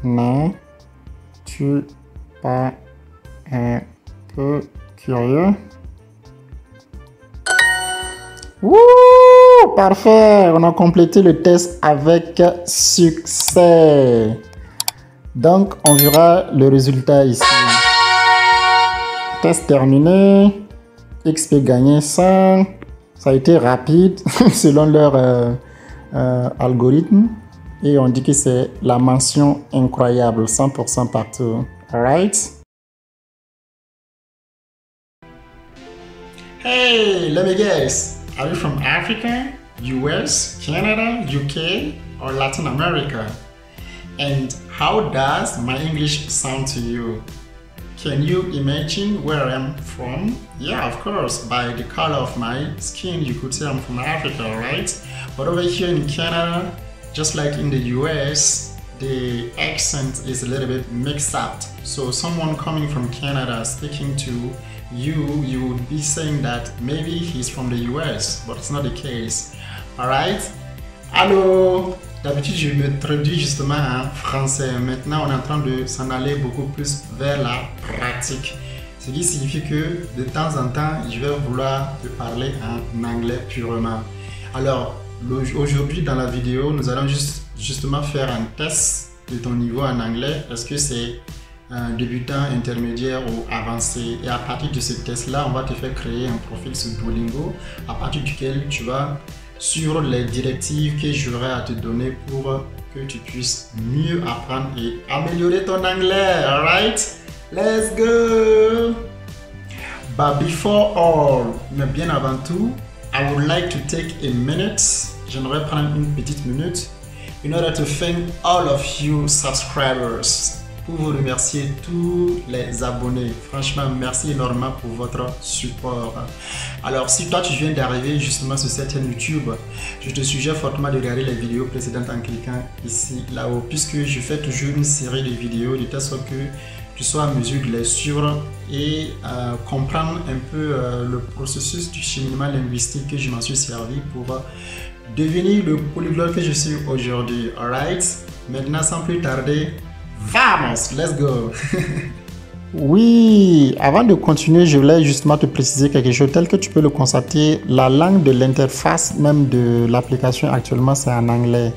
N'es-tu pas un peu curieux? Wouh! Parfait! On a complété le test avec succès. Donc, on verra le résultat ici. Test terminé. XP gagné 100. Ça a été rapide selon leur algorithme. Et on dit que c'est la mention incroyable, 100% partout. Alright? Hey, let me guess. Are you from Africa, US, Canada, UK, or Latin America? And how does my English sound to you? Can you imagine where I'm from? Yeah, of course, by the color of my skin, you could say I'm from Africa, right? But over here in Canada, just like in the US, the accent is a little bit mixed up. So someone coming from Canada speaking to you would be saying that maybe he's from the US, but it's not the case. Alright? Allô? D'habitude, je me traduis justement en français. Maintenant, on est en train de s'en aller beaucoup plus vers la pratique. Ce qui signifie que de temps en temps, je vais vouloir te parler en anglais purement. Alors, aujourd'hui dans la vidéo, nous allons justement faire un test de ton niveau en anglais. Est-ce que c'est un débutant, intermédiaire ou avancé? Et à partir de ce test-là, on va te faire créer un profil sur Duolingo à partir duquel tu vas suivre les directives que j'aurai à te donner pour que tu puisses mieux apprendre et améliorer ton anglais. Alright? Let's go! But before all, mais bien avant tout, I would like to take a minute. J'aimerais prendre une petite minute in order to thank all of you subscribers. Pour vous remercier tous les abonnés. Franchement, merci énormément pour votre support. Alors, si toi tu viens d'arriver justement sur cette chaîne YouTube, je te suggère fortement de regarder les vidéos précédentes en cliquant ici, là-haut, puisque je fais toujours une série de vidéos de telle sorte que tu sois en mesure de les suivre et comprendre un peu le processus du cheminement linguistique que je m'en suis servi pour devenir le polyglotte que je suis aujourd'hui. Alright? Maintenant, sans plus tarder, vamos, let's go. Oui, avant de continuer, je voulais justement te préciser quelque chose tel que tu peux le constater. La langue de l'interface même de l'application actuellement, c'est en anglais.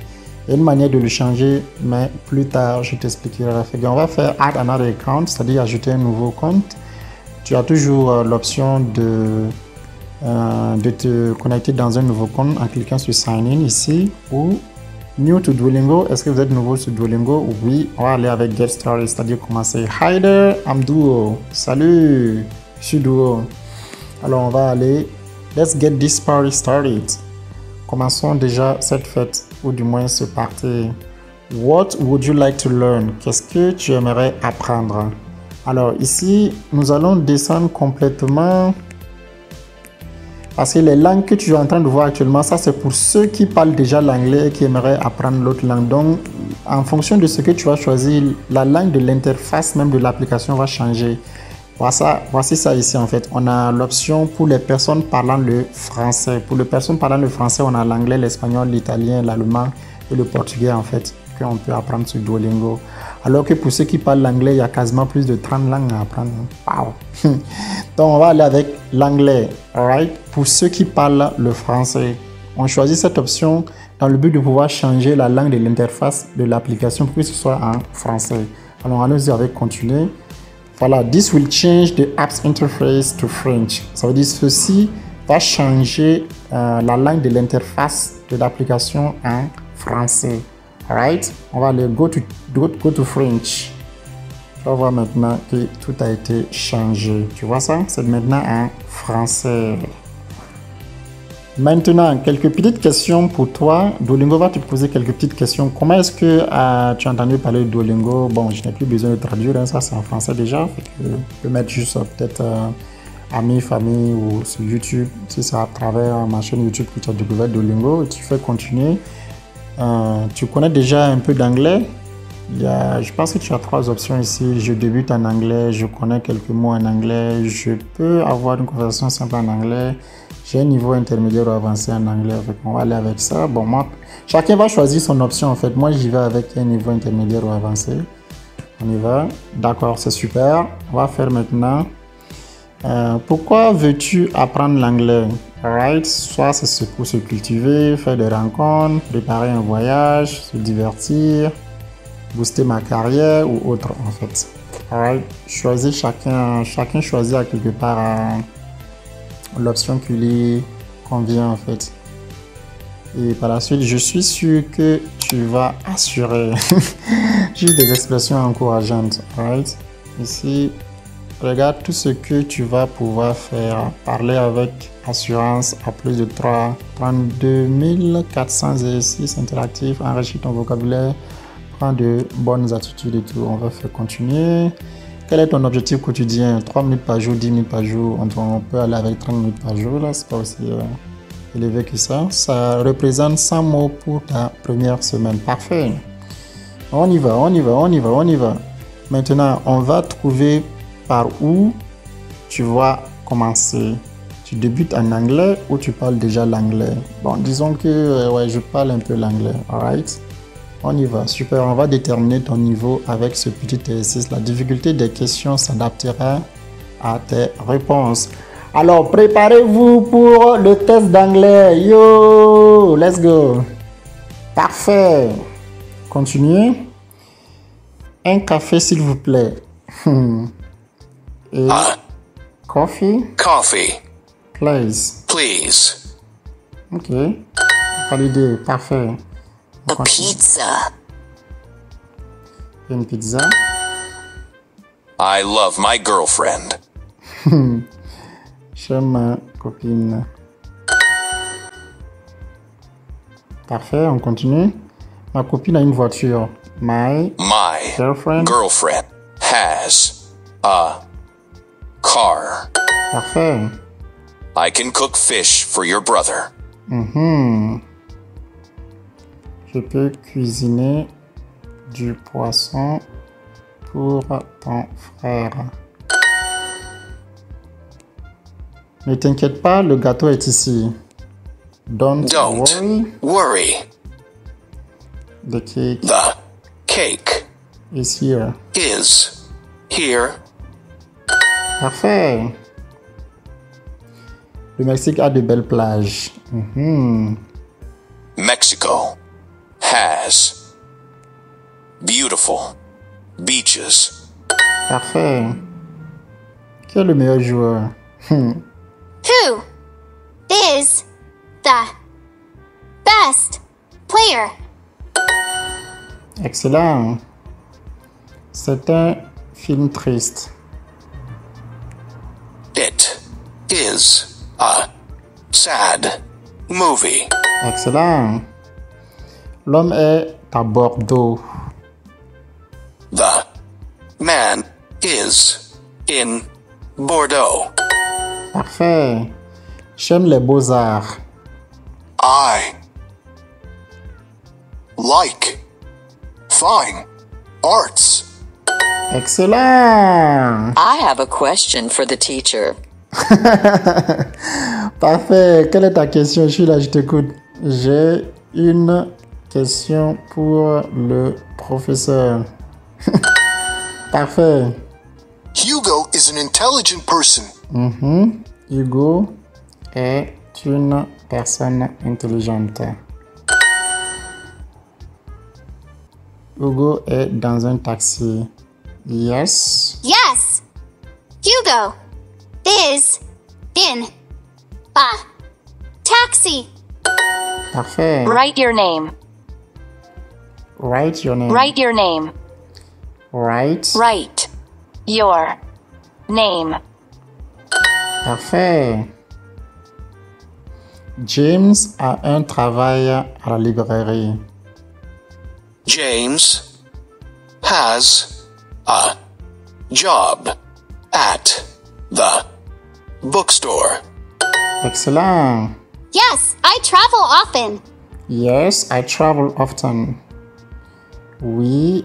Il y a une manière de le changer, mais plus tard, je t'expliquerai. On va faire Add another account, c'est-à-dire ajouter un nouveau compte. Tu as toujours l'option de te connecter dans un nouveau compte en cliquant sur Sign In ici ou New to Duolingo. Est-ce que vous êtes nouveau sur Duolingo? Oui, on va aller avec Get Started, c'est-à-dire commencer. Hi there, I'm Duo. Salut, je suis Duo. Alors, on va aller. Let's get this party started. Commençons déjà cette fête, ou du moins ce party. What would you like to learn? Qu'est-ce que tu aimerais apprendre? Alors, ici, nous allons descendre complètement. Parce que les langues que tu es en train de voir actuellement, ça c'est pour ceux qui parlent déjà l'anglais et qui aimeraient apprendre l'autre langue. Donc, en fonction de ce que tu vas choisir, la langue de l'interface même de l'application va changer. Voici ça ici en fait. On a l'option pour les personnes parlant le français. Pour les personnes parlant le français, on a l'anglais, l'espagnol, l'italien, l'allemand et le portugais en fait, qu'on peut apprendre sur Duolingo. Alors que pour ceux qui parlent l'anglais, il y a quasiment plus de 30 langues à apprendre. Wow. Donc, on va aller avec l'anglais. Alright? Pour ceux qui parlent le français, on choisit cette option dans le but de pouvoir changer la langue de l'interface de l'application pour que ce soit en français. Alors, allons-y avec continuer. Voilà, this will change the app's interface to French. Ça veut dire ceci va changer la langue de l'interface de l'application en français. Alright? On va aller go to French. Tu vas voir maintenant que tout a été changé. Tu vois ça? C'est maintenant en français. Maintenant, quelques petites questions pour toi. Duolingo va te poser quelques petites questions. Comment est-ce que tu as entendu parler de Duolingo? Bon, je n'ai plus besoin de traduire, hein, ça c'est en français déjà. Je peux mettre juste peut-être amis, famille ou sur YouTube. Si c'est à travers ma chaîne YouTube que tu as découvert Duolingo, et tu fais continuer. Tu connais déjà un peu d'anglais? Je pense que tu as 3 options ici. Je débute en anglais, je connais quelques mots en anglais, je peux avoir une conversation simple en anglais, J'ai un niveau intermédiaire ou avancé en anglais. On va aller avec ça. Bon, moi, chacun va choisir son option en fait. Moi, j'y vais avec un niveau intermédiaire ou avancé. On y va. D'accord, c'est super. On va faire maintenant. Pourquoi veux-tu apprendre l'anglais? Alright, soit c'est pour se cultiver, faire des rencontres, préparer un voyage, se divertir, booster ma carrière ou autre en fait. Alright, choisis chacun choisit à quelque part l'option qui lui convient en fait. Et par la suite, je suis sûr que tu vas assurer. Juste des expressions encourageantes. Alright, ici. Regarde tout ce que tu vas pouvoir faire. Parler avec assurance à plus de 32 400 exercices interactifs. Enrichir ton vocabulaire. Prendre de bonnes attitudes et tout. On va faire continuer. Quel est ton objectif quotidien? 3 minutes par jour, 10 minutes par jour. On peut aller avec 30 minutes par jour. Là, c'est pas aussi élevé que ça. Ça représente 100 mots pour ta première semaine. Parfait. On y va, on y va, on y va, on y va. Maintenant, on va trouver par où tu vas commencer. Tu débutes en anglais ou tu parles déjà l'anglais? Bon, disons que ouais, je parle un peu l'anglais. Alright? On y va. Super. On va déterminer ton niveau avec ce petit exercice. La difficulté des questions s'adaptera à tes réponses. Alors, préparez-vous pour le test d'anglais. Yo! Let's go! Parfait. Continuez. Un café, s'il vous plaît. Et coffee. Coffee. Please. Ok. Validé. Parfait. A pizza. Une pizza. I love my girlfriend. J'aime ma copine. Parfait, on continue. Ma copine a une voiture. My girlfriend has a car. Parfait. I can cook fish for your brother. Je peux cuisiner du poisson pour ton frère. Ne t'inquiète pas, le gâteau est ici. Don't worry. The cake is here. Parfait. Le Mexique a de belles plages. Mexico has beautiful beaches. Parfait. Qui est le meilleur joueur? Who is the best player? Excellent. C'est un film triste. It is a sad movie. Excellent. L'homme est à Bordeaux. The man is in Bordeaux. Parfait. J'aime les beaux-arts. I like fine arts. Excellent. I have a question for the teacher. Parfait. Quelle est ta question? Je suis là, je t'écoute. J'ai une question pour le professeur. Parfait. Hugo is an intelligent person. Hugo est une personne intelligente. Hugo est dans un taxi. Yes. Yes. Hugo is in a taxi. Parfait. Write your name. Write your name. Write your name. Write. Write your name. Parfait. James a un travail à la librairie. James has a job at the bookstore. Excellent. Yes, I travel often. Yes, I travel often. Oui,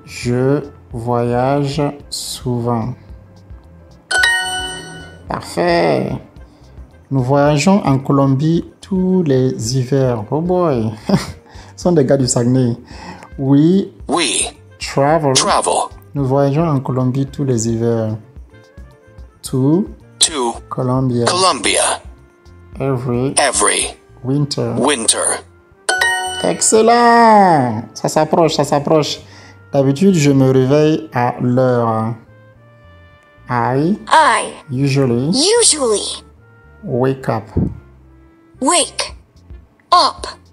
je voyage souvent. Parfait. Nous voyageons en Colombie tous les hivers. Oh boy. Ce sont des gars du Saguenay. We travel. Nous voyageons en Colombie tous les hivers. To Colombia. Every winter. Excellent. Ça s'approche. D'habitude, je me réveille à l'heure. I usually wake up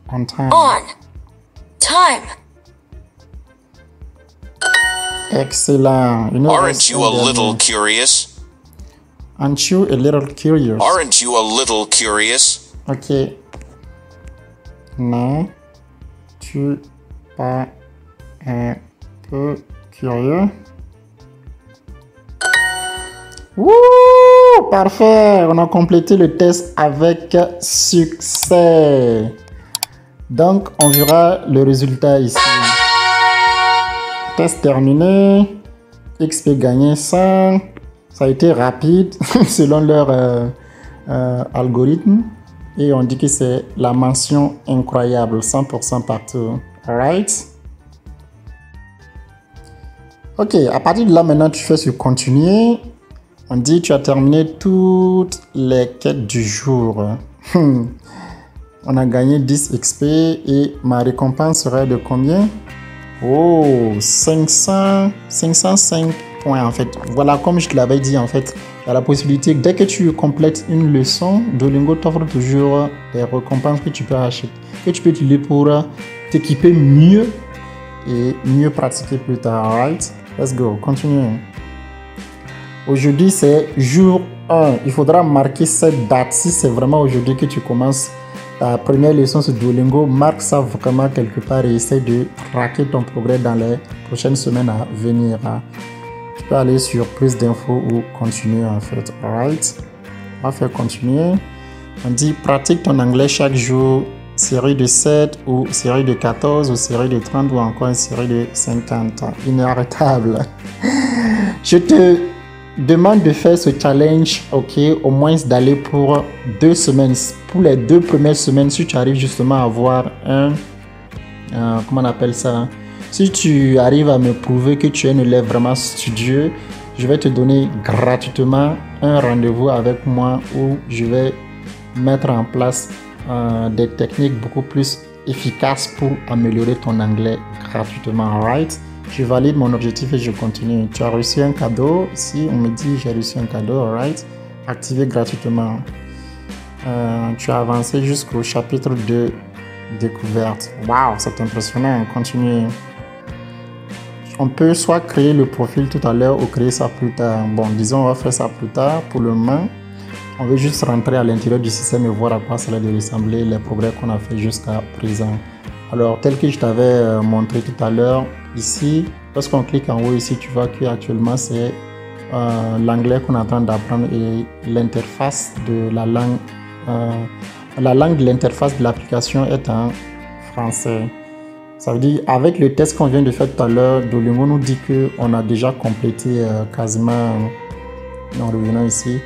on time. Excellent. Aren't you a little curious? Aren't you a little curious? Aren't you a little curious? Ok. N'es-tu pas un peu curieux? Wouh! Parfait! On a complété le test avec succès. Donc, on verra le résultat ici. Test terminé. XP gagné 100. Ça a été rapide selon leur algorithme. Et on dit que c'est la mention incroyable, 100% partout. Alright? Ok, à partir de là, maintenant, tu fais sur continuer. On dit que tu as terminé toutes les quêtes du jour. On a gagné 10 XP et ma récompense serait de combien? Oh, 505 points en fait. Voilà, comme je te l'avais dit en fait, tu as la possibilité, dès que tu complètes une leçon, Duolingo t'offre toujours des récompenses que tu peux acheter, que tu peux utiliser pour t'équiper mieux et mieux pratiquer plus tard. Alright? Let's go, continue. Aujourd'hui, c'est jour 1. Il faudra marquer cette date. Si c'est vraiment aujourd'hui que tu commences ta première leçon sur Duolingo, marque ça vraiment quelque part et essaie de traquer ton progrès dans les prochaines semaines à venir. Tu peux aller sur plus d'infos ou continuer en fait. Alright? On va faire continuer. On dit pratique ton anglais chaque jour. Série de 7 ou série de 14 ou série de 30 ou encore une série de 50. Inarrêtable. Je te demande de faire ce challenge, ok, au moins d'aller pour 2 semaines. Pour les 2 premières semaines, si tu arrives justement à avoir un, comment on appelle ça, si tu arrives à me prouver que tu es un élève vraiment studieux, je vais te donner gratuitement un rendez-vous avec moi où je vais mettre en place des techniques beaucoup plus efficaces pour améliorer ton anglais gratuitement, alright? Je valide mon objectif et je continue. Tu as reçu un cadeau. Ici, on me dit j'ai reçu un cadeau. Alright. Activé gratuitement. Tu as avancé jusqu'au chapitre de découverte. Waouh, c'est impressionnant. Continue. On peut soit créer le profil tout à l'heure ou créer ça plus tard. Bon, disons, on va faire ça plus tard. Pour le moment, on veut juste rentrer à l'intérieur du système et voir à quoi ça va ressembler les progrès qu'on a fait jusqu'à présent. Alors, tel que je t'avais montré tout à l'heure, ici, lorsqu'on clique en haut ici, tu vois qu'actuellement, c'est l'anglais qu'on est en train d'apprendre et l'interface de la langue de l'interface de l'application est en français. Ça veut dire, avec le test qu'on vient de faire tout à l'heure, Duolingo nous dit qu'on a déjà complété quasiment, en revenant ici,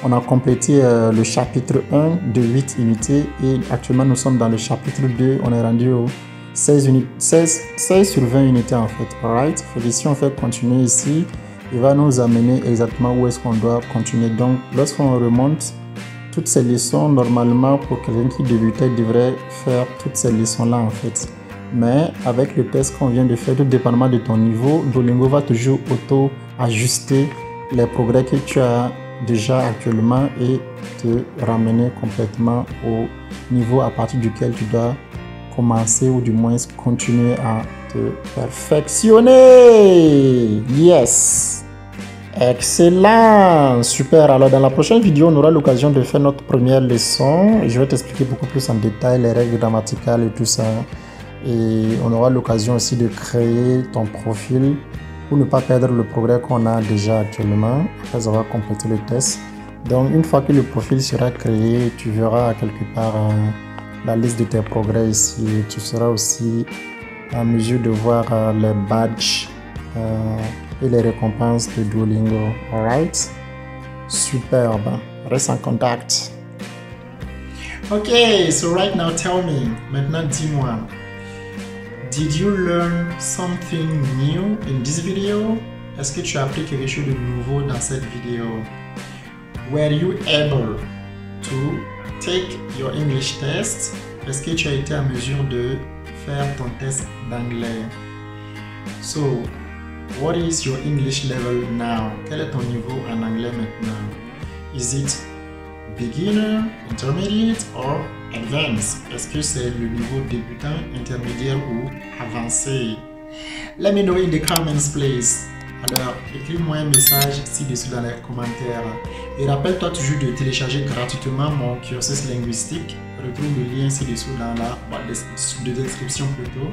on a complété le chapitre 1 de 8 unités et actuellement nous sommes dans le chapitre 2, on est rendu au 16 sur 20 unités en fait. Alright? Si on fait continuer ici, il va nous amener exactement où est-ce qu'on doit continuer. Donc lorsqu'on remonte toutes ces leçons, normalement pour quelqu'un qui débutait, devrait faire toutes ces leçons-là en fait. Mais avec le test qu'on vient de faire, tout dépendamment de ton niveau, Duolingo va toujours auto-ajuster les progrès que tu as déjà actuellement et te ramener complètement au niveau à partir duquel tu dois commencer ou du moins continuer à te perfectionner. Yes! Excellent! Super! Alors dans la prochaine vidéo, on aura l'occasion de faire notre première leçon. Je vais t'expliquer beaucoup plus en détail les règles grammaticales et tout ça. Et on aura l'occasion aussi de créer ton profil pour ne pas perdre le progrès qu'on a déjà actuellement après avoir complété le test. Donc une fois que le profil sera créé, tu verras quelque part la liste de tes progrès ici. Tu seras aussi en mesure de voir les badges et les récompenses de Duolingo. Alright? Superbe. Reste en contact. Okay, so right now tell me, maintenant dis-moi, did you learn something new in this video? Est-ce que tu as appris quelque chose de nouveau dans cette vidéo? Were you able to take your English test? Est-ce que tu as été en mesure de faire ton test d'anglais? So, what is your English level now? Quel est ton niveau en anglais maintenant? Is it beginner, intermediate or advanced? Est-ce que c'est le niveau débutant, intermédiaire ou avancé? Let me know in the comments please. Alors, écris-moi un message ci-dessous dans les commentaires. Et rappelle-toi toujours de télécharger gratuitement mon cursus linguistique. Retrouve le lien ci-dessous dans la boîte de description plutôt.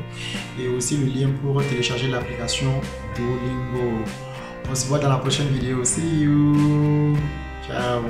Et aussi le lien pour télécharger l'application Duolingo. On se voit dans la prochaine vidéo. See you! Ciao!